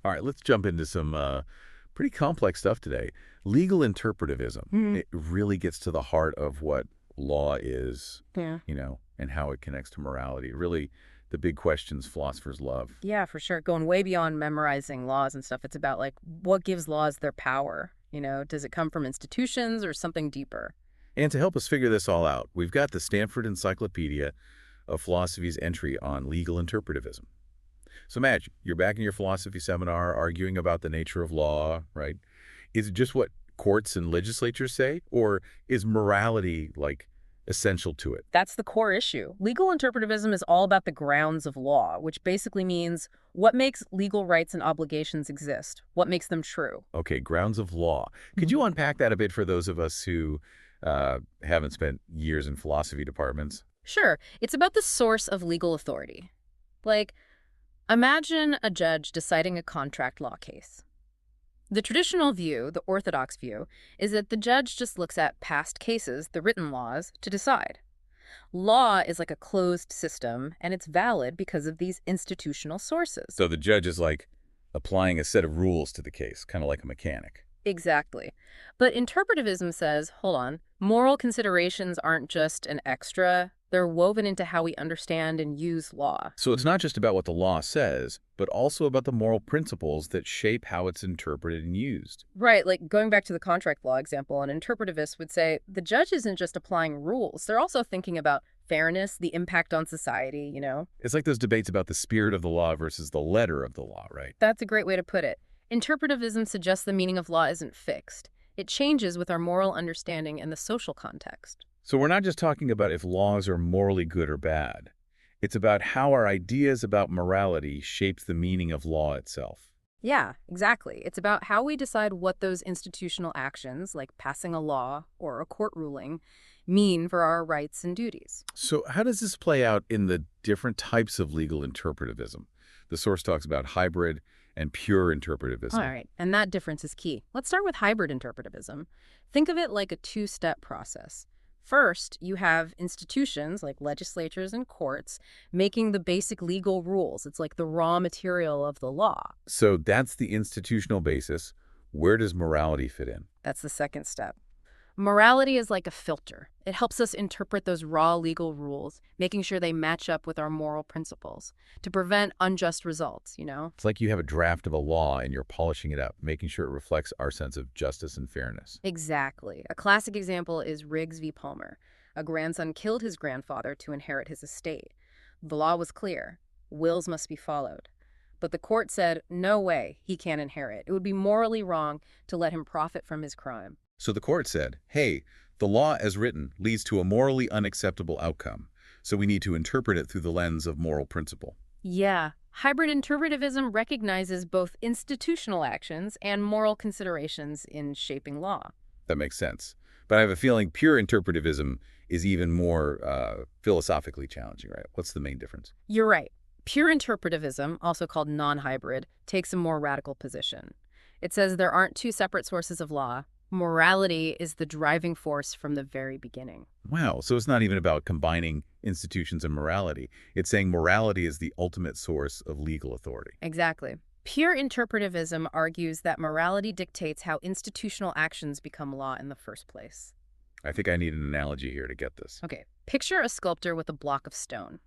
All right, let's jump into some pretty complex stuff today. Legal interpretivism. Mhm. It really gets to the heart of what law is, Yeah. and how it connects to morality. Really, the big questions philosophers love. Yeah, for sure. Going way beyond memorizing laws and stuff. It's about like what gives laws their power? Does it come from institutions or something deeper? And to help us figure this all out, we've got the Stanford Encyclopedia of Philosophy's entry on legal interpretivism. So imagine, you're back in your philosophy seminar arguing about the nature of law, right? Is it just what courts and legislatures say, or is morality, like, essential to it? That's the core issue. Legal interpretivism is all about the grounds of law, which basically means what makes legal rights and obligations exist, what makes them true. Okay, grounds of law. Could Mhm. you unpack that a bit for those of us who haven't spent years in philosophy departments? Sure, it's about the source of legal authority. Like, imagine a judge deciding a contract law case. The traditional view, the orthodox view, is that the judge just looks at past cases, the written laws, to decide. Law is like a closed system, and it's valid because of these institutional sources. So the judge is like applying a set of rules to the case, kind of like a mechanic. Exactly. But interpretivism says, hold on, moral considerations aren't just an extra, they're woven into how we understand and use law. So it's not just about what the law says, but also about the moral principles that shape how it's interpreted and used. Right, like going back to the contract law example, an interpretivist would say the judge isn't just applying rules, they're also thinking about fairness, the impact on society. It's like those debates about the spirit of the law versus the letter of the law, right? That's a great way to put it. Interpretivism suggests the meaning of law isn't fixed. It changes with our moral understanding and the social context. So we're not just talking about if laws are morally good or bad. It's about how our ideas about morality shapes the meaning of law itself. Yeah, exactly. It's about how we decide what those institutional actions, like passing a law or a court ruling, mean for our rights and duties. So how does this play out in the different types of legal interpretivism? The source talks about hybrid and pure All interpretivism. right, and that difference is key. Let's start with hybrid interpretivism. Think of it like a two-step process. First, you have institutions like legislatures and courts making the basic legal rules. It's like the raw material of the law. So that's the institutional basis. Where does morality fit in? That's the second step. Morality is like a filter. It helps us interpret those raw legal rules, making sure they match up with our moral principles to prevent unjust results. It's like you have a draft of a law and you're polishing it up, making sure it reflects our sense of justice and fairness. Exactly. A classic example is Riggs v. Palmer. A grandson killed his grandfather to inherit his estate. The law was clear. Wills must be followed. But the court said, no way, he can't inherit. It would be morally wrong to let him profit from his crime. So the court said, hey, the law as written leads to a morally unacceptable outcome, so we need to interpret it through the lens of moral principle. Yeah, hybrid interpretivism recognizes both institutional actions and moral considerations in shaping law. That makes sense. But I have a feeling pure interpretivism is even more philosophically challenging, right? What's the main difference? You're right. Pure interpretivism, also called non-hybrid, takes a more radical position. It says there aren't two separate sources of law. Morality is the driving force from the very beginning. Wow, so it's not even about combining institutions and morality. It's saying morality is the ultimate source of legal authority. Exactly. Pure interpretivism argues that morality dictates how institutional actions become law in the first place. I think I need an analogy here to get this. Okay, picture a sculptor with a block of stone.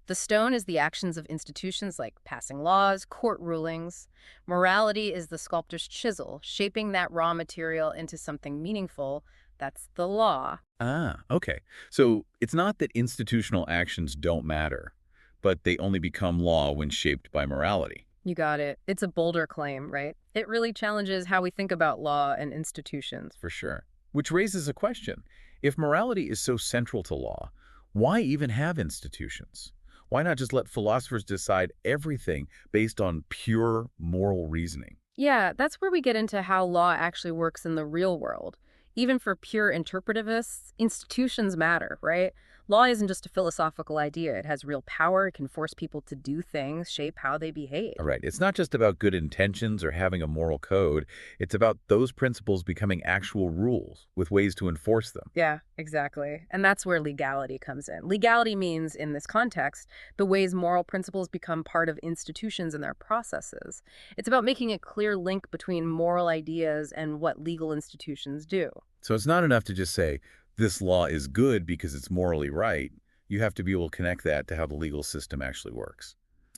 The stone is the actions of institutions like passing laws, court rulings. Morality is the sculptor's chisel, shaping that raw material into something meaningful. That's the law. Ah, okay. So it's not that institutional actions don't matter, but they only become law when shaped by morality. You got it. It's a bolder claim, right? It really challenges how we think about law and institutions. For sure. Which raises a question. If morality is so central to law, why even have institutions? Why not just let philosophers decide everything based on pure moral reasoning? Yeah, that's where we get into how law actually works in the real world. Even for pure interpretivists, institutions matter, right? Law isn't just a philosophical idea. It has real power. It can force people to do things, shape how they behave. All right, it's not just about good intentions or having a moral code. It's about those principles becoming actual rules with ways to enforce them. Yeah, exactly. And that's where legality comes in. Legality means, in this context, the ways moral principles become part of institutions and their processes. It's about making a clear link between moral ideas and what legal institutions do. So it's not enough to just say, this law is good because it's morally right. You have to be able to connect that to how the legal system actually works.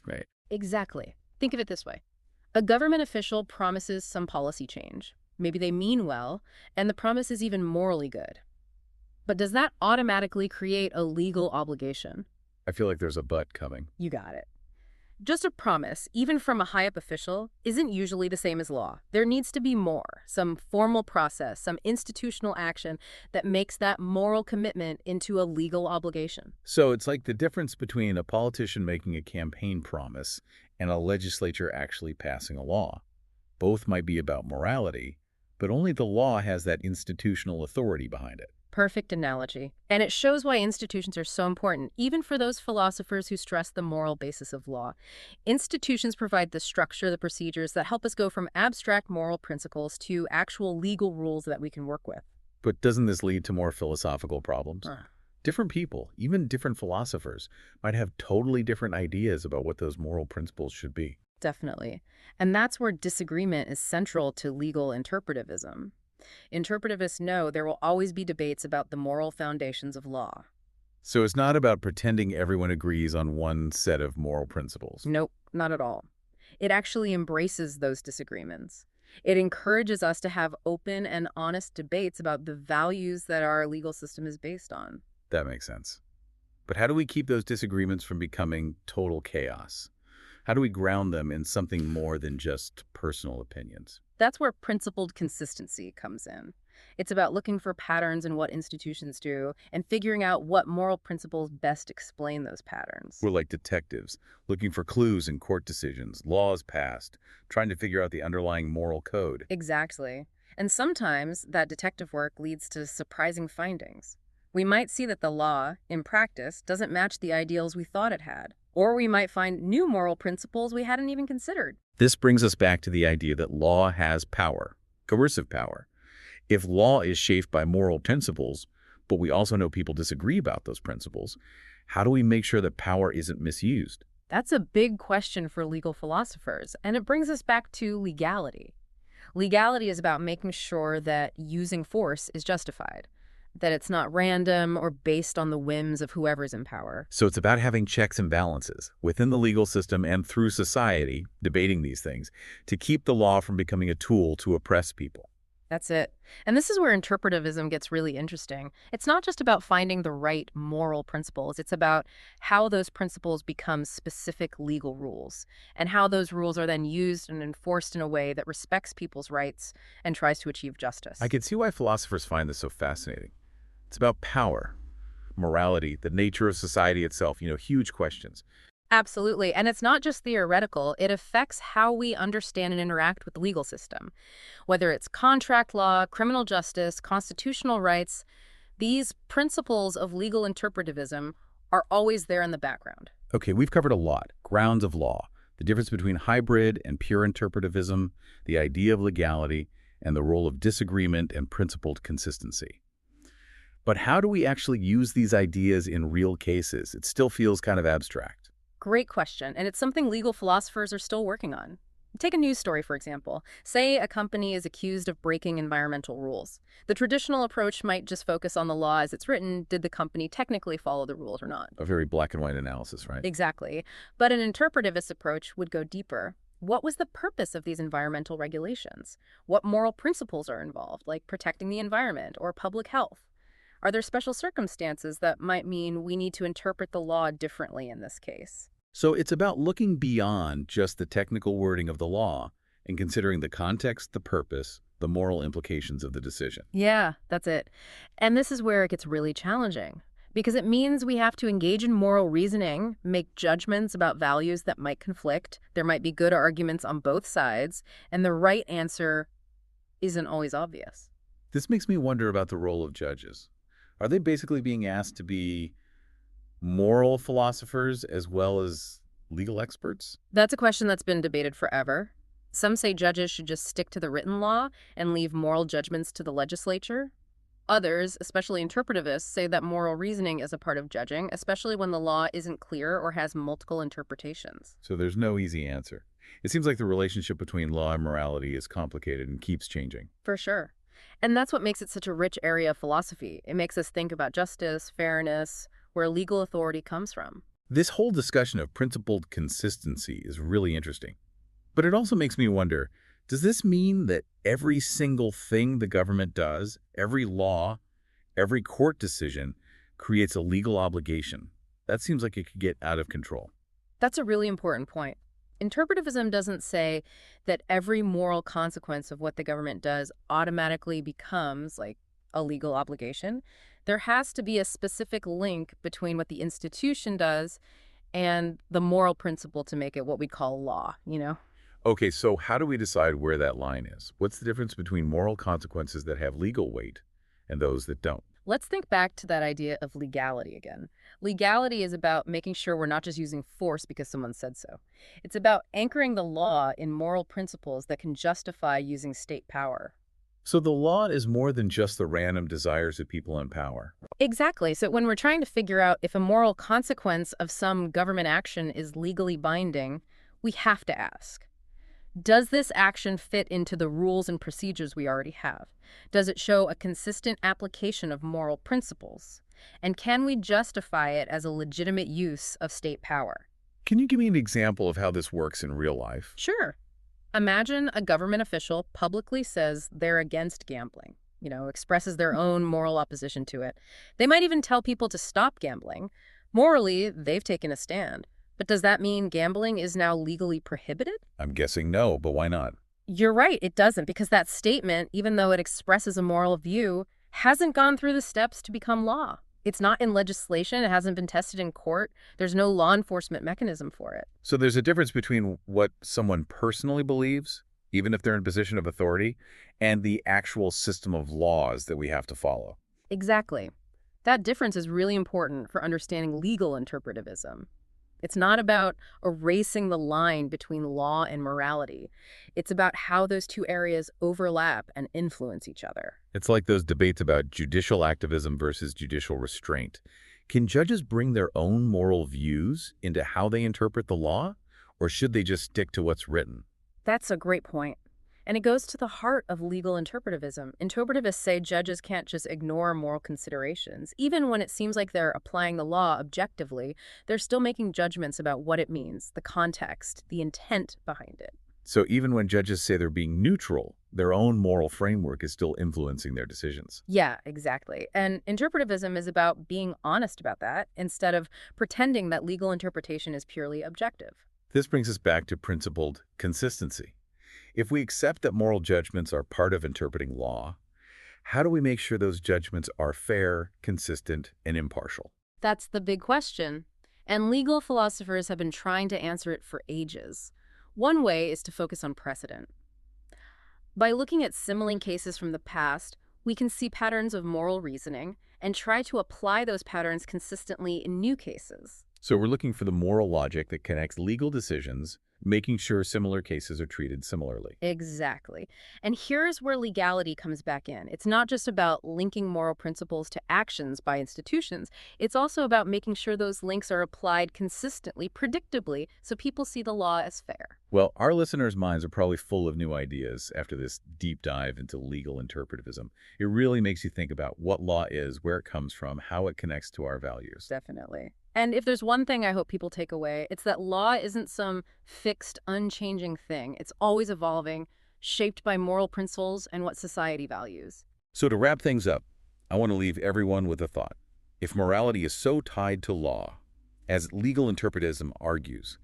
Right. Exactly. Think of it this way. A government official promises some policy change. Maybe they mean well, and the promise is even morally good. But does that automatically create a legal obligation? I feel like there's a but coming. You got it. Just a promise, even from a high-up official, isn't usually the same as law. There needs to be more, some formal process, some institutional action that makes that moral commitment into a legal obligation. So it's like the difference between a politician making a campaign promise and a legislature actually passing a law. Both might be about morality, but only the law has that institutional authority behind it. Perfect analogy. And it shows why institutions are so important, even for those philosophers who stress the moral basis of law. Institutions provide the structure, the procedures that help us go from abstract moral principles to actual legal rules that we can work with. But doesn't this lead to more philosophical problems? Uh, Different people, even different philosophers, might have totally different ideas about what those moral principles should be. Definitely. And that's where disagreement is central to legal interpretivism. Interpretivists know there will always be debates about the moral foundations of law. So it's not about pretending everyone agrees on one set of moral principles. Nope, not at all. It actually embraces those disagreements. It encourages us to have open and honest debates about the values that our legal system is based on. That makes sense. But how do we keep those disagreements from becoming total chaos? How do we ground them in something more than just personal opinions? That's where principled consistency comes in. It's about looking for patterns in what institutions do and figuring out what moral principles best explain those patterns. We're like detectives, looking for clues in court decisions, laws passed, trying to figure out the underlying moral code. Exactly. And sometimes that detective work leads to surprising findings. We might see that the law, in practice, doesn't match the ideals we thought it had. Or we might find new moral principles we hadn't even considered. This brings us back to the idea that law has power, coercive power. If law is shaped by moral principles, but we also know people disagree about those principles, how do we make sure that power isn't misused? That's a big question for legal philosophers, and it brings us back to legality. Legality is about making sure that using force is justified, that it's not random or based on the whims of whoever's in power. So it's about having checks and balances within the legal system and through society, debating these things, to keep the law from becoming a tool to oppress people. That's it. And this is where interpretivism gets really interesting. It's not just about finding the right moral principles. It's about how those principles become specific legal rules and how those rules are then used and enforced in a way that respects people's rights and tries to achieve justice. I can see why philosophers find this so fascinating. It's about power, morality, the nature of society itself, huge questions. Absolutely. And it's not just theoretical. It affects how we understand and interact with the legal system. Whether it's contract law, criminal justice, constitutional rights, these principles of legal interpretivism are always there in the background. Okay, we've covered a lot. Grounds of law, the difference between hybrid and pure interpretivism, the idea of legality, and the role of disagreement and principled consistency. But how do we actually use these ideas in real cases? It still feels kind of abstract. Great question, and it's something legal philosophers are still working on. Take a news story, for example. Say a company is accused of breaking environmental rules. The traditional approach might just focus on the law as it's written. Did the company technically follow the rules or not? A very black and white analysis, right? Exactly. But an interpretivist approach would go deeper. What was the purpose of these environmental regulations? What moral principles are involved, like protecting the environment or public health? Are there special circumstances that might mean we need to interpret the law differently in this case? So it's about looking beyond just the technical wording of the law and considering the context, the purpose, the moral implications of the decision. Yeah, that's it. And this is where it gets really challenging, because it means we have to engage in moral reasoning, make judgments about values that might conflict. There might be good arguments on both sides, and the right answer isn't always obvious. This makes me wonder about the role of judges. Are they basically being asked to be Moral philosophers as well as legal experts? That's a question that's been debated forever. Some say judges should just stick to the written law and leave moral judgments to the legislature. Others, especially interpretivists, say that moral reasoning is a part of judging, especially when the law isn't clear or has multiple interpretations. So there's no easy answer. It seems like the relationship between law and morality is complicated and keeps changing. For sure. And that's what makes it such a rich area of philosophy. It makes us think about justice, fairness, where legal authority comes from. This whole discussion of principled consistency is really interesting. But it also makes me wonder, does this mean that every single thing the government does, every law, every court decision, creates a legal obligation? That seems like it could get out of control. That's a really important point. Interpretivism doesn't say that every moral consequence of what the government does automatically becomes like a legal obligation. There has to be a specific link between what the institution does and the moral principle to make it what we call law, you know? Okay, so how do we decide where that line is? What's the difference between moral consequences that have legal weight and those that don't? Let's think back to that idea of legality again. Legality is about making sure we're not just using force because someone said so. It's about anchoring the law in moral principles that can justify using state power. So the law is more than just the random desires of people in power. Exactly. So when we're trying to figure out if a moral consequence of some government action is legally binding, we have to ask, does this action fit into the rules and procedures we already have? Does it show a consistent application of moral principles? And can we justify it as a legitimate use of state power? Can you give me an example of how this works in real life? Sure. Imagine a government official publicly says they're against gambling, expresses their own moral opposition to it. They might even tell people to stop gambling. Morally, they've taken a stand. But does that mean gambling is now legally prohibited? I'm guessing no, but why not? You're right, it doesn't, because that statement, even though it expresses a moral view, hasn't gone through the steps to become law. It's not in legislation, it hasn't been tested in court, there's no law enforcement mechanism for it. So there's a difference between what someone personally believes, even if they're in a position of authority, and the actual system of laws that we have to follow. Exactly. That difference is really important for understanding legal interpretivism. It's not about erasing the line between law and morality. It's about how those two areas overlap and influence each other. It's like those debates about judicial activism versus judicial restraint. Can judges bring their own moral views into how they interpret the law, or should they just stick to what's written? That's a great point. And it goes to the heart of legal interpretivism. Interpretivists say judges can't just ignore moral considerations. Even when it seems like they're applying the law objectively, they're still making judgments about what it means, the context, the intent behind it. So even when judges say they're being neutral, their own moral framework is still influencing their decisions. Yeah, exactly. And interpretivism is about being honest about that instead of pretending that legal interpretation is purely objective. This brings us back to principled consistency. If we accept that moral judgments are part of interpreting law, how do we make sure those judgments are fair, consistent, and impartial? That's the big question. And legal philosophers have been trying to answer it for ages. One way is to focus on precedent. By looking at similar cases from the past, we can see patterns of moral reasoning and try to apply those patterns consistently in new cases. So we're looking for the moral logic that connects legal decisions, making sure similar cases are treated similarly. Exactly. And here's where legality comes back in. It's not just about linking moral principles to actions by institutions. It's also about making sure those links are applied consistently, predictably, so people see the law as fair. Well, our listeners' minds are probably full of new ideas after this deep dive into legal interpretivism. It really makes you think about what law is, where it comes from, how it connects to our values. Definitely. And if there's one thing I hope people take away, it's that law isn't some fixed, unchanging thing. It's always evolving, shaped by moral principles and what society values. So to wrap things up, I want to leave everyone with a thought. If morality is so tied to law, as legal interpretism argues,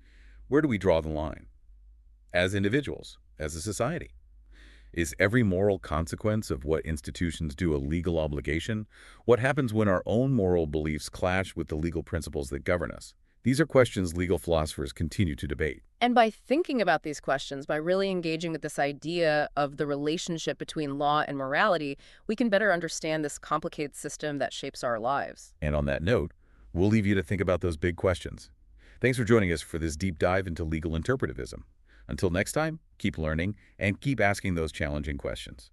where do we draw the line? As individuals, as a society? Is every moral consequence of what institutions do a legal obligation? What happens when our own moral beliefs clash with the legal principles that govern us? These are questions legal philosophers continue to debate. And by thinking about these questions, by really engaging with this idea of the relationship between law and morality, we can better understand this complicated system that shapes our lives. And on that note, We'll leave you to think about those big questions. Thanks for joining us for this deep dive into legal interpretivism. Until next time, keep learning and keep asking those challenging questions.